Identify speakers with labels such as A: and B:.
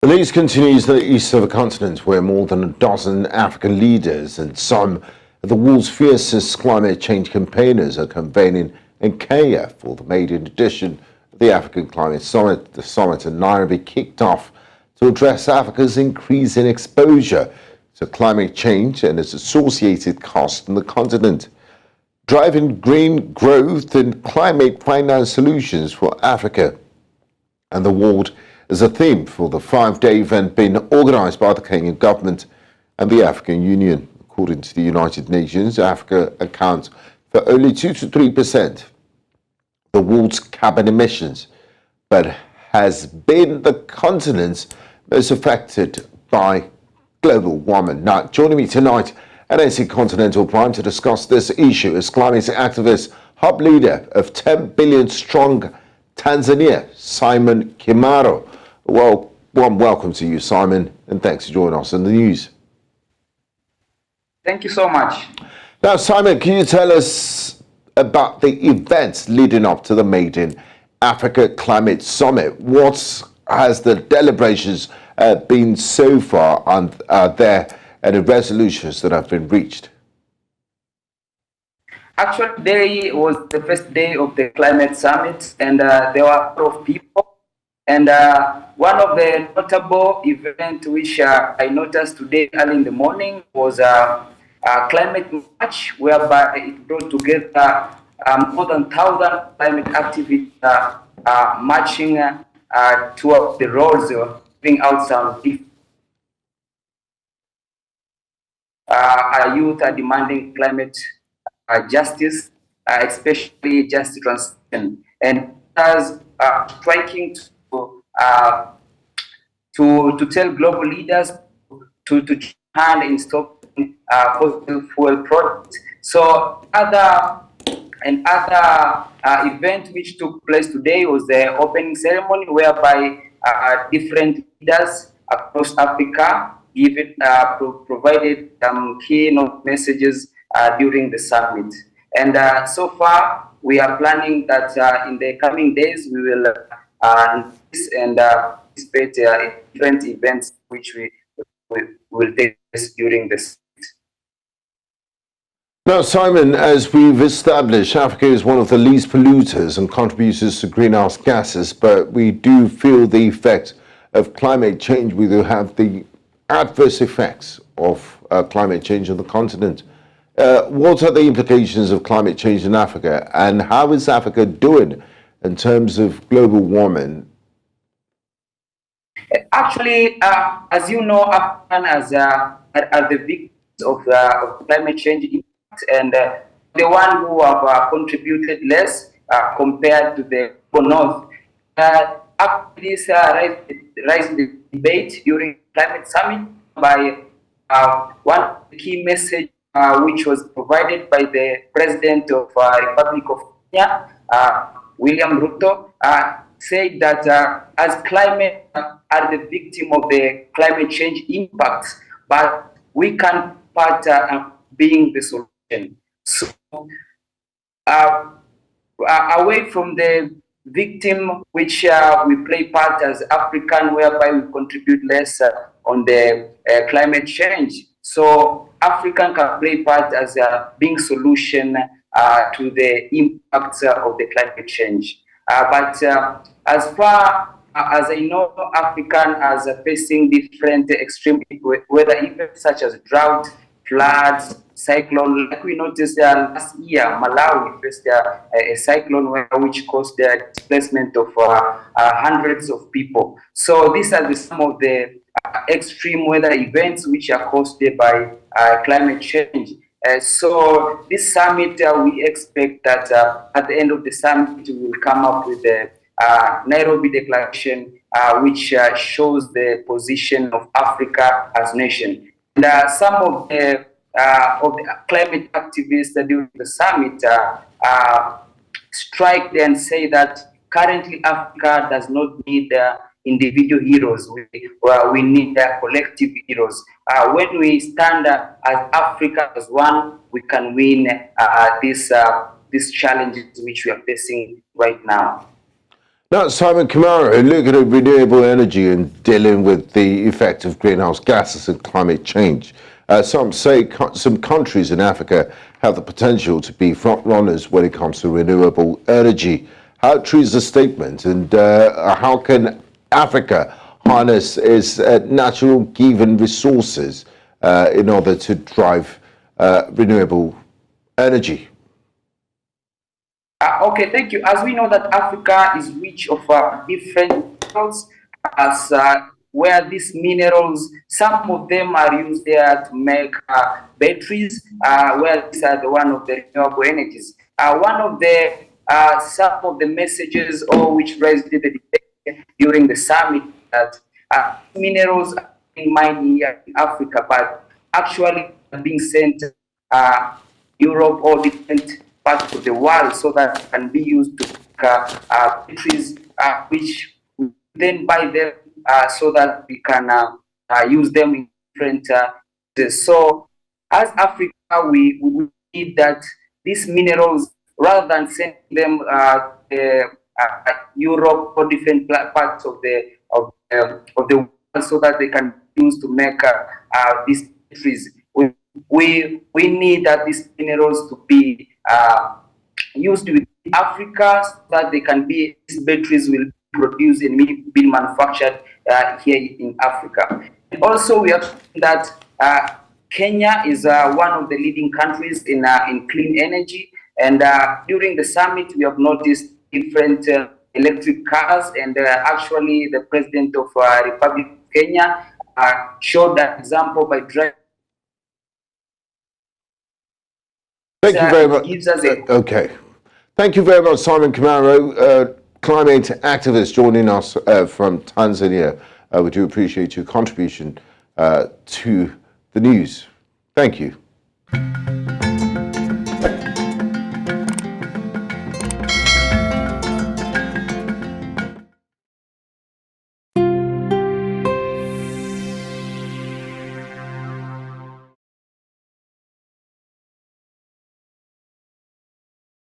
A: The news continues in the east of the continent, where more than a dozen African leaders and some of the world's fiercest climate change campaigners are convening in Kenya for the maiden edition of the African Climate Summit. The summit in Nairobi kicked off to address Africa's increasing exposure to climate change and its associated cost on the continent. Driving green growth and climate finance solutions for Africa and the world is a theme for the 5-day event being organized by the Kenyan government and the African Union. According to the United Nations, Africa accounts for only 2 to 3% of the world's carbon emissions, but has been the continent most affected by global warming. Now, joining me tonight at NC Continental Prime to discuss this issue is climate activist, hub leader of 10 billion strong Tanzania, Simon Kimaro. Well, warm welcome to you, Simon, and thanks for joining us in the news.
B: Thank you so much.
A: Now, Simon, can you tell us about the events leading up to the maiden Africa Climate Summit? What has the deliberations been so far on there and the resolutions that have been reached?
B: Actually, today was the first day of the climate summit, and there were a lot of people. And one of the notable events which I noticed today early in the morning was a climate march, whereby it brought together more than 1,000 climate activists marching towards the roads, giving out some youth are demanding climate justice, especially just transition, and as striking to tell global leaders to hand in stopping fossil fuel products. So other event which took place today was the opening ceremony, whereby different leaders across Africa provided keynote messages during the summit. And so far, we are planning that in the coming days we will participate in different events which we will take place during this.
A: Now, Simon, as we've established, Africa is one of the least polluters and contributors to greenhouse gases, but we do feel the effect of climate change. We do have the adverse effects of climate change on the continent. What are the implications of climate change in Africa, and how is Africa doing in terms of global warming?
B: Actually, as you know, Africans are the victims of climate change impact, and the one who have contributed less compared to the north. After this rise the debate during climate summit by one key message which was provided by the President of Republic of Kenya, William Ruto, said that as climate are the victim of the climate change impacts, but we can part being the solution. So away from the victim, which we play part as African, whereby we contribute less on the climate change. So African can play part as being solution to the impacts of the climate change. But as far as I know, African are facing different extreme weather events such as drought, floods, cyclone. Like we noticed last year, Malawi faced a cyclone which caused the displacement of hundreds of people. So these are some of the extreme weather events which are caused by climate change. So this summit, we expect that at the end of the summit, we will come up with the Nairobi Declaration, which shows the position of Africa as a nation. And some of the climate activists during the summit strike and say that currently Africa does not need individual heroes. We need collective heroes. When we stand as Africa as one, we can win these challenges which we are facing right now.
A: Now, Simon Kamara, looking at renewable energy and dealing with the effect of greenhouse gases and climate change. Some say some countries in Africa have the potential to be front runners when it comes to renewable energy. How true is the statement, and how can Africa harness its natural given resources in order to drive renewable energy?
B: Okay, thank you. As we know that Africa is rich of different minerals, as where these minerals, some of them are used there to make batteries, where these are the one of the renewable energies. One of the some of the messages or which raised the debate during the summit that minerals are being mined here in Africa, but actually being sent Europe or different parts of the world so that can be used to make batteries, which we then buy them so that we can use them in different places. So as Africa, we need that these minerals, rather than sending them Europe or different parts of the world so that they can use to make these batteries, we need that these minerals to be used within Africa so that they can be, these batteries will be produced and be manufactured here in Africa. And also we have seen that Kenya is one of the leading countries in clean energy, and during the summit we have noticed different electric cars, and actually the president of Republic of Kenya showed that example by driving.
A: Thank you very much. Okay. Thank you very much, Simon Kamara, climate activist joining us from Tanzania. We do appreciate your contribution to the news. Thank you.